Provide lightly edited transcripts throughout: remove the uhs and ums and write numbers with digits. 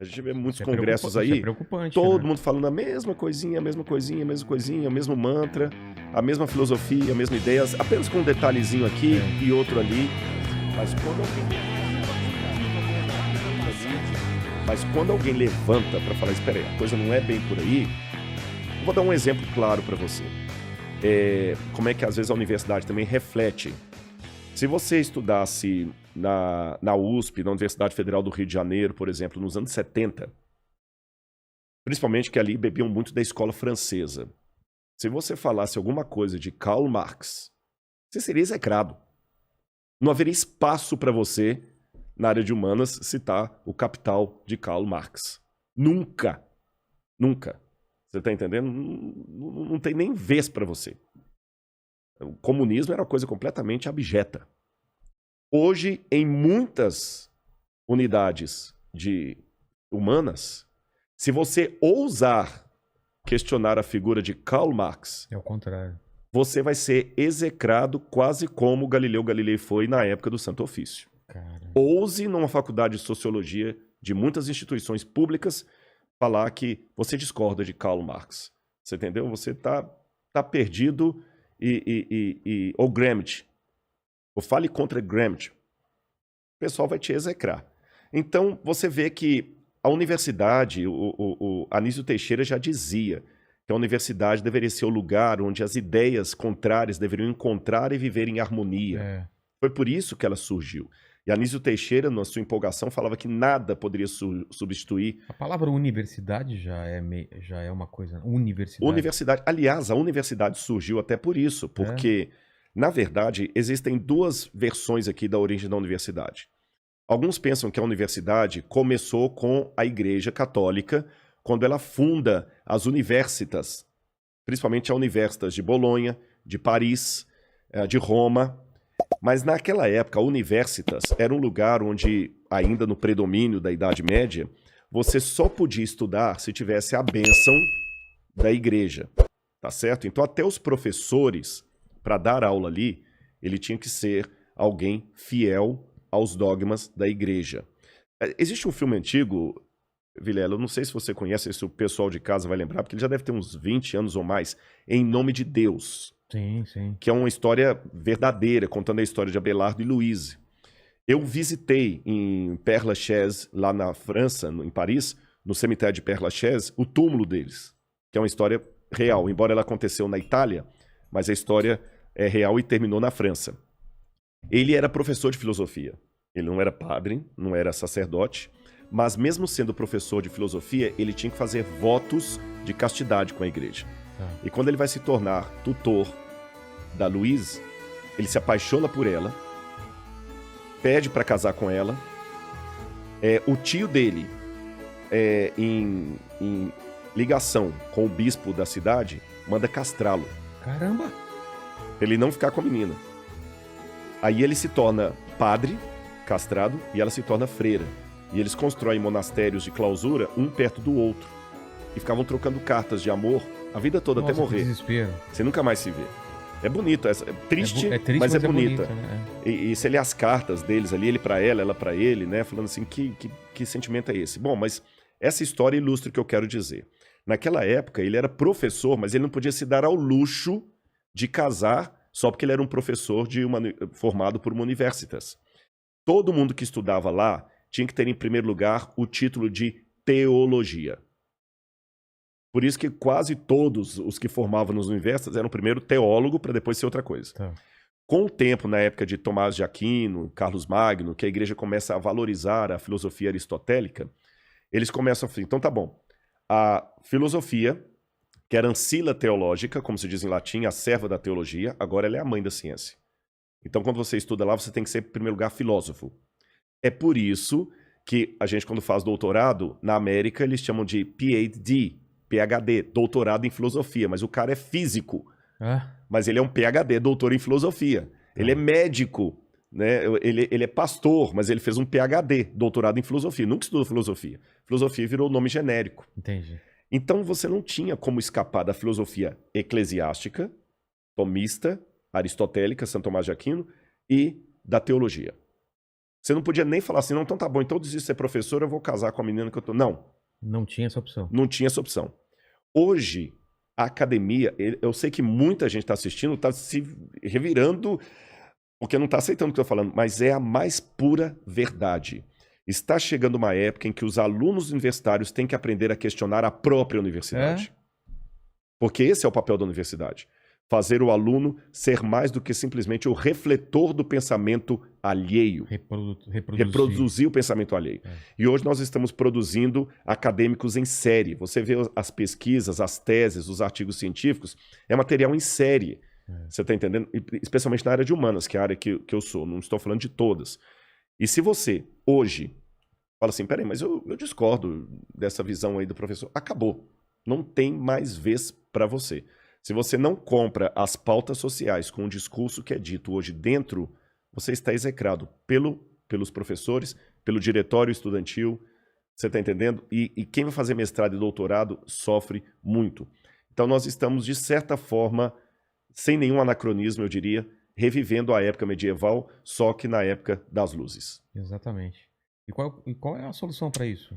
A gente vê muitos Isso é congressos isso é aí, preocupante, todo né? mundo falando a mesma coisinha, a mesma coisinha, a mesma coisinha, o mesmo mantra, a mesma filosofia, a mesma ideia, apenas com um detalhezinho aqui e outro ali. Mas quando alguém levanta para falar, espera aí, a coisa não é bem por aí, eu vou dar um exemplo claro para você. Como é que às vezes a universidade também reflete. Se você estudasse na USP, na Universidade Federal do Rio de Janeiro, por exemplo, nos anos 70, principalmente que ali bebiam muito da escola francesa, se você falasse alguma coisa de Karl Marx, você seria execrado. Não haveria espaço para você, na área de humanas, citar o Capital de Karl Marx. Nunca. Nunca. Você está entendendo? Não tem nem vez para você. O comunismo era uma coisa completamente abjeta. Hoje, em muitas unidades de humanas, se você ousar questionar a figura de Karl Marx, É o contrário. você vai ser execrado quase como Galileu Galilei foi na época do Santo Ofício. Cara. Ouse, numa faculdade de sociologia de muitas instituições públicas, falar que você discorda de Karl Marx. Você entendeu? Você tá perdido ou Gramsci. Ou fale contra Gramsci. O pessoal vai te execrar. Então, você vê que a universidade, o Anísio Teixeira já dizia que a universidade deveria ser o lugar onde as ideias contrárias deveriam encontrar e viver em harmonia. Foi por isso que ela surgiu. E Anísio Teixeira, na sua empolgação, falava que nada poderia substituir. A palavra universidade já é uma coisa. Universidade. Aliás, a universidade surgiu até por isso, porque, na verdade, existem duas versões aqui da origem da universidade. Alguns pensam que a universidade começou com a Igreja Católica, quando ela funda as universitas, principalmente a Universitas de Bolonha, de Paris, de Roma. Mas naquela época, a Universitas era um lugar onde, ainda no predomínio da Idade Média, você só podia estudar se tivesse a bênção da igreja, tá certo? Então até os professores, para dar aula ali, ele tinha que ser alguém fiel aos dogmas da igreja. Existe um filme antigo, Vilela, eu não sei se você conhece, se o pessoal de casa vai lembrar, porque ele já deve ter uns 20 anos ou mais, Em Nome de Deus. Sim, sim. Que é uma história verdadeira, contando a história de Abelardo e Louise. Eu visitei em Père Lachaise, lá na França, em Paris, no cemitério de Père Lachaise, o túmulo deles, que é uma história real, embora ela aconteceu na Itália, mas a história é real e terminou na França. Ele era professor de filosofia. Ele não era padre, não era sacerdote, mas mesmo sendo professor de filosofia, ele tinha que fazer votos de castidade com a igreja. E quando ele vai se tornar tutor da Louise, ele se apaixona por ela, pede para casar com ela. O tio dele, em ligação com o bispo da cidade, manda castrá-lo. Caramba! Pra ele não ficar com a menina. Aí ele se torna padre, castrado, e ela se torna freira. E eles constroem monastérios de clausura, um perto do outro. E ficavam trocando cartas de amor a vida toda. Nossa, até morrer. Que desespero. Você nunca mais se vê. É bonito, é triste, mas é bonita. Bonito, né? E você lê as cartas deles ali, ele pra ela pra ele, né? Falando assim, que sentimento é esse? Bom, mas essa história ilustra o que eu quero dizer. Naquela época, ele era professor, mas ele não podia se dar ao luxo de casar só porque ele era um professor formado por uma universitas. Todo mundo que estudava lá tinha que ter, em primeiro lugar, o título de teologia. Por isso que quase todos os que formavam nos universidades eram primeiro teólogo para depois ser outra coisa. Com o tempo, na época de Tomás de Aquino, Carlos Magno, que a igreja começa a valorizar a filosofia aristotélica, eles começam a falar, então tá bom, a filosofia, que era ancila teológica, como se diz em latim, a serva da teologia, agora ela é a mãe da ciência. Então quando você estuda lá, você tem que ser, em primeiro lugar, filósofo. É por isso que a gente, quando faz doutorado, na América, eles chamam de PhD, doutorado em filosofia, mas o cara é físico. Mas ele é um PhD, doutor em filosofia. Ele é médico, né? Ele é pastor, mas ele fez um PhD, doutorado em filosofia. Nunca estudou filosofia. Filosofia virou nome genérico. Entendi. Então você não tinha como escapar da filosofia eclesiástica, tomista, aristotélica, Santo Tomás de Aquino, e da teologia. Você não podia nem falar assim, não, então tá bom, então eu desisto de ser professor, eu vou casar com a menina que eu tô... Não. Não tinha essa opção. Não tinha essa opção. Hoje, a academia, eu sei que muita gente está assistindo, está se revirando, porque não está aceitando o que eu estou falando, mas é a mais pura verdade. Está chegando uma época em que os alunos universitários têm que aprender a questionar a própria universidade. Porque esse é o papel da universidade. Fazer o aluno ser mais do que simplesmente o refletor do pensamento alheio. Reproduzir o pensamento alheio. E hoje nós estamos produzindo acadêmicos em série. Você vê as pesquisas, as teses, os artigos científicos, é material em série. Você está entendendo? Especialmente na área de humanas, que é a área que eu sou. Não estou falando de todas. E se você, hoje, fala assim, peraí, mas eu discordo dessa visão aí do professor. Acabou. Não tem mais vez para você. Se você não compra as pautas sociais com o discurso que é dito hoje dentro, você está execrado pelos professores, pelo diretório estudantil, você está entendendo? E quem vai fazer mestrado e doutorado sofre muito. Então nós estamos, de certa forma, sem nenhum anacronismo, eu diria, revivendo a época medieval, só que na época das luzes. Exatamente. E qual é a solução para isso?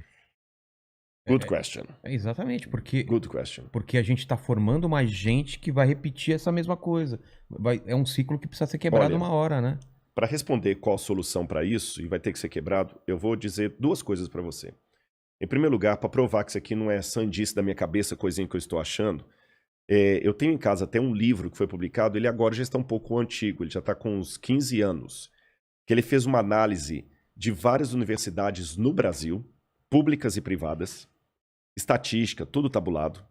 Good question. Exatamente, porque Good question. Porque a gente está formando mais gente que vai repetir essa mesma coisa. É um ciclo que precisa ser quebrado uma hora, né? Para responder qual a solução para isso, e vai ter que ser quebrado, eu vou dizer duas coisas para você. Em primeiro lugar, para provar que isso aqui não é sandice da minha cabeça, coisinha que eu estou achando, eu tenho em casa até um livro que foi publicado, ele agora já está um pouco antigo, ele já está com uns 15 anos, que ele fez uma análise de várias universidades no Brasil, públicas e privadas, estatística, tudo tabulado.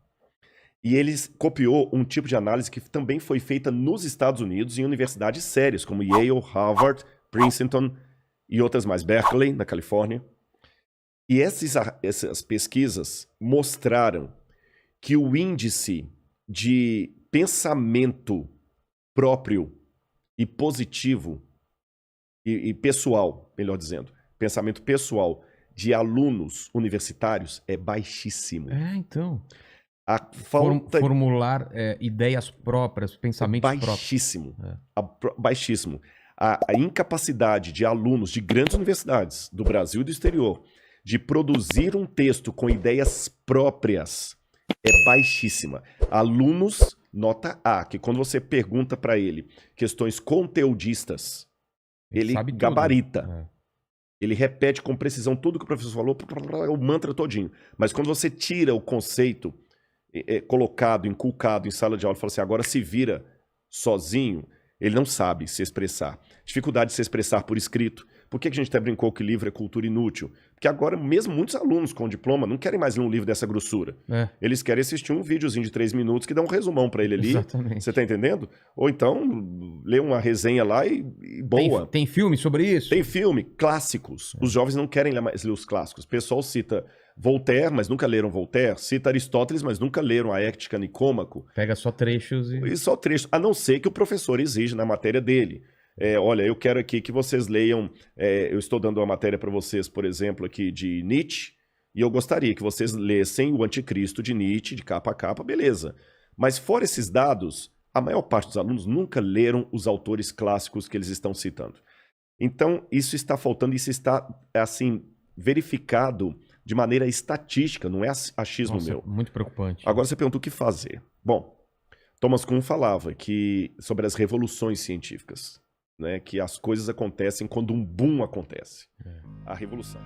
E ele copiou um tipo de análise que também foi feita nos Estados Unidos em universidades sérias, como Yale, Harvard, Princeton e outras mais, Berkeley, na Califórnia. E essas pesquisas mostraram que o índice de pensamento próprio e positivo e pessoal, melhor dizendo, pensamento pessoal de alunos universitários é baixíssimo. Então. A falta... Formular ideias próprias, pensamentos baixíssimo. próprios. Baixíssimo. A incapacidade de alunos de grandes universidades do Brasil e do exterior de produzir um texto com ideias próprias é baixíssima. Alunos, nota A, que quando você pergunta para ele questões conteudistas, ele gabarita. Ele repete com precisão tudo que o professor falou, o mantra todinho. Mas quando você tira o conceito colocado, inculcado em sala de aula e fala assim, agora se vira sozinho, ele não sabe se expressar. Dificuldade de se expressar por escrito. Por que a gente até brincou que livro é cultura inútil? Porque agora mesmo muitos alunos com diploma não querem mais ler um livro dessa grossura. Eles querem assistir um videozinho de 3 minutos que dá um resumão para ele ali. Exatamente. Você tá entendendo? Ou então ler uma resenha lá e boa. Tem filme sobre isso? Tem filme, clássicos. Os jovens não querem mais ler os clássicos. O pessoal cita Voltaire, mas nunca leram Voltaire. Cita Aristóteles, mas nunca leram a Ética Nicômaco. Pega só trechos e só trechos. A não ser que o professor exija na matéria dele. Olha, eu quero aqui que vocês leiam, eu estou dando uma matéria para vocês, por exemplo, aqui de Nietzsche, e eu gostaria que vocês lessem o Anticristo de Nietzsche, de capa a capa, beleza. Mas fora esses dados, a maior parte dos alunos nunca leram os autores clássicos que eles estão citando. Então, isso está faltando, isso está, assim, verificado de maneira estatística, não é achismo meu. Muito preocupante. Agora você pergunta o que fazer. Bom, Thomas Kuhn falava sobre as revoluções científicas. Né, que as coisas acontecem quando um boom acontece. A revolução.